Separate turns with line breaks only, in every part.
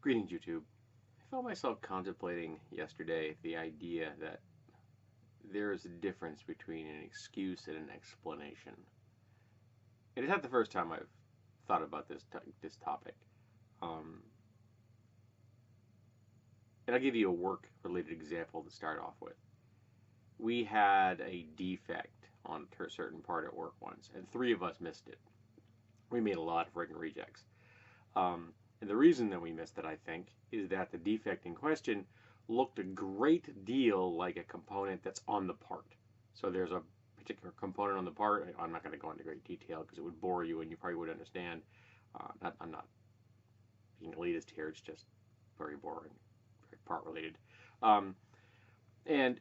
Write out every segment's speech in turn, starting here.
Greetings, YouTube. I found myself contemplating yesterday the idea that there is a difference between an excuse and an explanation. It is not the first time I've thought about this topic. Um, and I'll give you a work-related example to start off with. We had a defect on a certain part at work once, and three of us missed it. We made a lot of friggin' rejects. And the reason that we missed it, I think, is that the defect in question looked a great deal like a component that's on the part. So there's a particular component on the part. I'm not going to go into great detail because it would bore you and you probably would understand. I'm not being elitist here. It's just very boring, very part related. And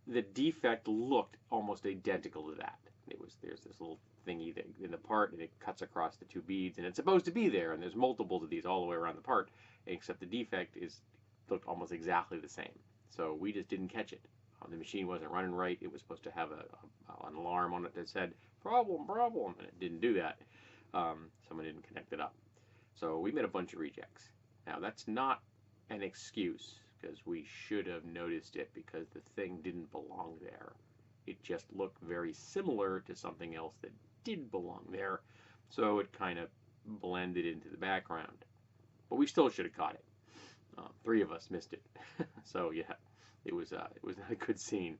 the defect looked almost identical to that. There's this little thingy that in the part, and it cuts across the two beads, and it's supposed to be there, and there's multiples of these all the way around the part, except the defect looked almost exactly the same. So we just didn't catch it. The machine wasn't running right. It was supposed to have an alarm on it that said problem, and it didn't do that. Someone didn't connect it up. So we made a bunch of rejects. Now that's not an excuse, because we should have noticed it because the thing didn't belong there. It just looked very similar to something else that did belong there, so it kind of blended into the background. But we still should have caught it. Three of us missed it, so yeah, it was not a good scene.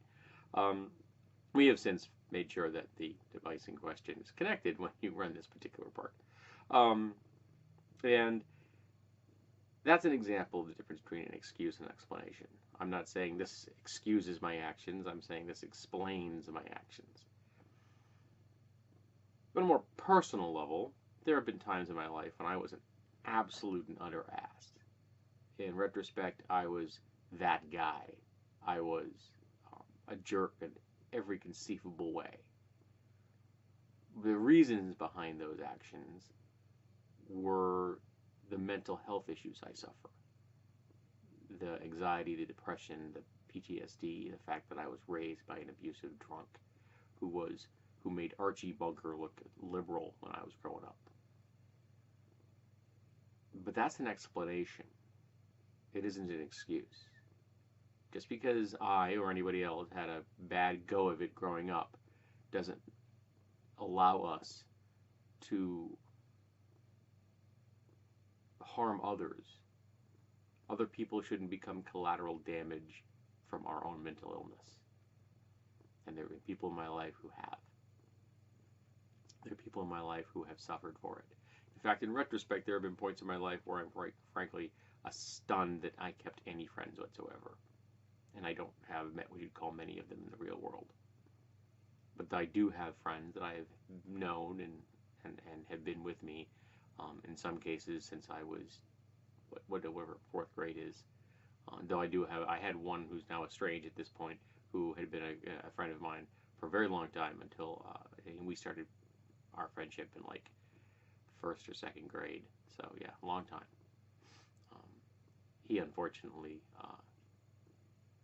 We have since made sure that the device in question is connected when you run this particular part, and that's an example of the difference between an excuse and an explanation. I'm not saying this excuses my actions. I'm saying this explains my actions. But on a more personal level, there have been times in my life when I was an absolute and utter ass. In retrospect, I was that guy. I was a jerk in every conceivable way. The reasons behind those actions were the mental health issues I suffer. The anxiety, the depression, the PTSD, the fact that I was raised by an abusive drunk who made Archie Bunker look liberal when I was growing up. But that's an explanation. It isn't an excuse. Just because I or anybody else had a bad go of it growing up doesn't allow us to harm others. Other people shouldn't become collateral damage from our own mental illness. And there have been people in my life who have. There are people in my life who have suffered for it. In fact, in retrospect, there have been points in my life where I'm frankly stunned that I kept any friends whatsoever. And I don't have met what you'd call many of them in the real world. But I do have friends that I have known and have been with me, in some cases since I was whatever fourth grade is. Though I had one who's now estranged at this point, who had been a friend of mine for a very long time until we started our friendship in like first or second grade. So yeah, a long time. He unfortunately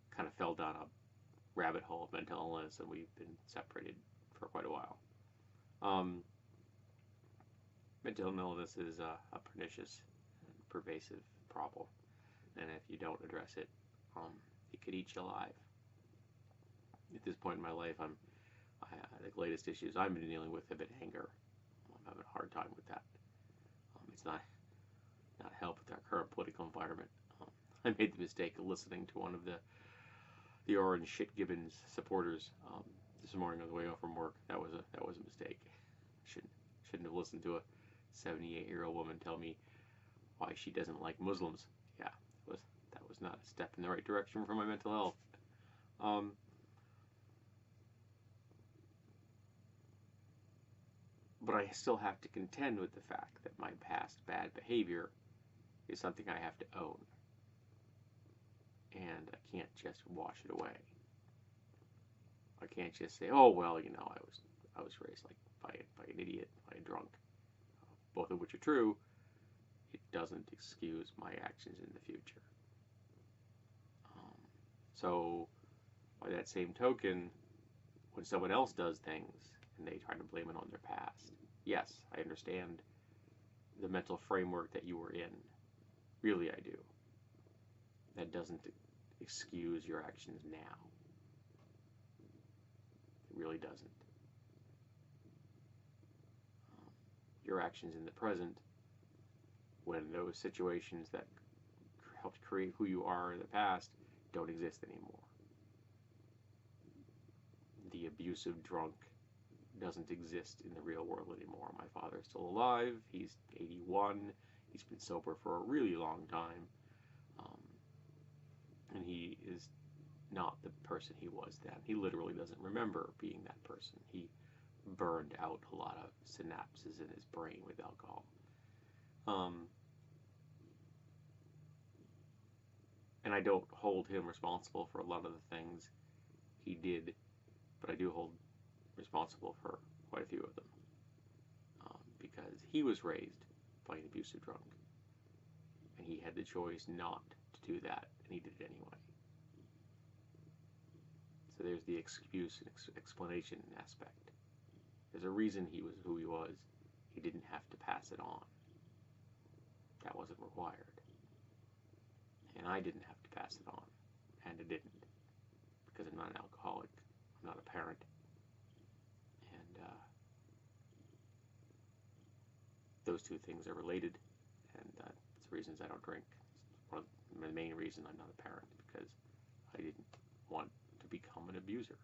kind of fell down a rabbit hole of mental illness, and we've been separated for quite a while. Mental illness is a pernicious and pervasive problem, and if you don't address it, it could eat you alive. At this point in my life, the latest issues I've been dealing with have been anger. I'm having a hard time with that. It's not help with our current political environment. I made the mistake of listening to one of the Orange Shit Gibbons supporters this morning on the way home from work. That was a mistake. Shouldn't have listened to a 78-year-old woman tell me why she doesn't like Muslims. Yeah, that was not a step in the right direction for my mental health. But I still have to contend with the fact that my past bad behavior is something I have to own. And I can't just wash it away. I can't just say, oh, well, I was raised like by an idiot, by a drunk. Both of which are true. It doesn't excuse my actions in the future. So, by that same token, when someone else does things and they try to blame it on their past, yes, I understand the mental framework that you were in. Really, I do. That doesn't excuse your actions now. It really doesn't. Your actions in the present, when those situations that helped create who you are in the past don't exist anymore. The abusive drunk doesn't exist in the real world anymore. My father's still alive. He's 81. He's been sober for a really long time. And he is not the person he was then. He literally doesn't remember being that person. He burned out a lot of synapses in his brain with alcohol. And I don't hold him responsible for a lot of the things he did, but I do hold responsible for quite a few of them. Because he was raised by an abusive drunk, and he had the choice not to do that, and he did it anyway. So there's the excuse and explanation aspect. There's a reason he was who he was. He didn't have to pass it on. That wasn't required. And I didn't have to pass it on. And I didn't. Because I'm not an alcoholic. I'm not a parent. And those two things are related. And that's the reasons I don't drink. It's one of the main reason I'm not a parent. Because I didn't want to become an abuser.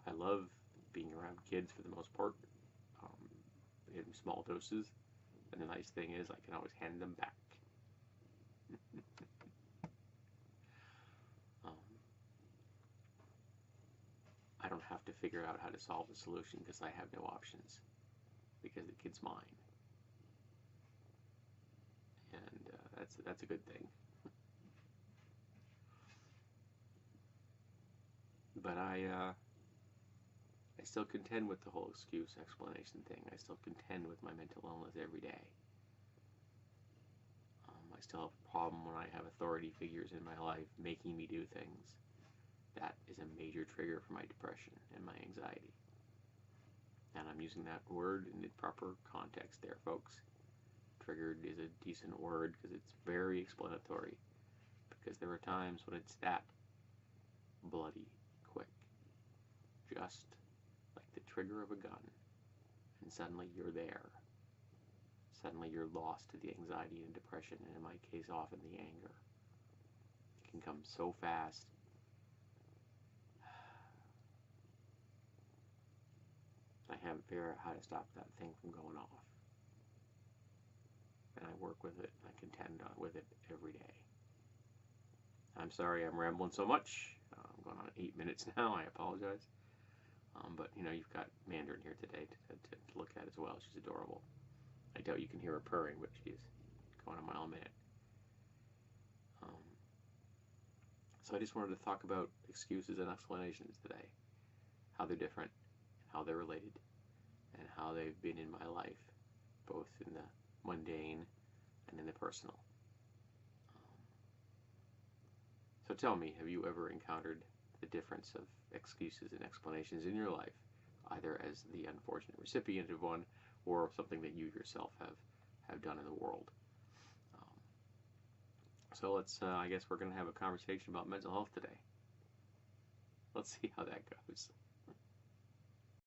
I love being around kids for the most part, in small doses, and the nice thing is I can always hand them back. I don't have to figure out how to solve the solution because I have no options, because the kid's mine, and that's a good thing. But I still contend with the whole excuse explanation thing. I still contend with my mental illness every day. I still have a problem when I have authority figures in my life making me do things. That is a major trigger for my depression and my anxiety. And I'm using that word in the proper context there, folks. Triggered is a decent word because it's very explanatory. Because there are times when it's that bloody quick. Just like the trigger of a gun. And suddenly you're there. Suddenly you're lost to the anxiety and depression, and in my case often the anger. It can come so fast. I haven't figured out how to stop that thing from going off. And I work with it, and I contend with it every day. I'm sorry I'm rambling so much. I'm going on 8 minutes now. I apologize. But, you've got Mandarin here today to look at as well. She's adorable. I doubt you can hear her purring, but she's going a mile a minute. So I just wanted to talk about excuses and explanations today. How they're different, how they're related, and how they've been in my life, both in the mundane and in the personal. So tell me, have you ever encountered the difference of excuses and explanations in your life, either as the unfortunate recipient of one or something that you yourself have done in the world? So I guess we're going to have a conversation about mental health today. Let's see how that goes.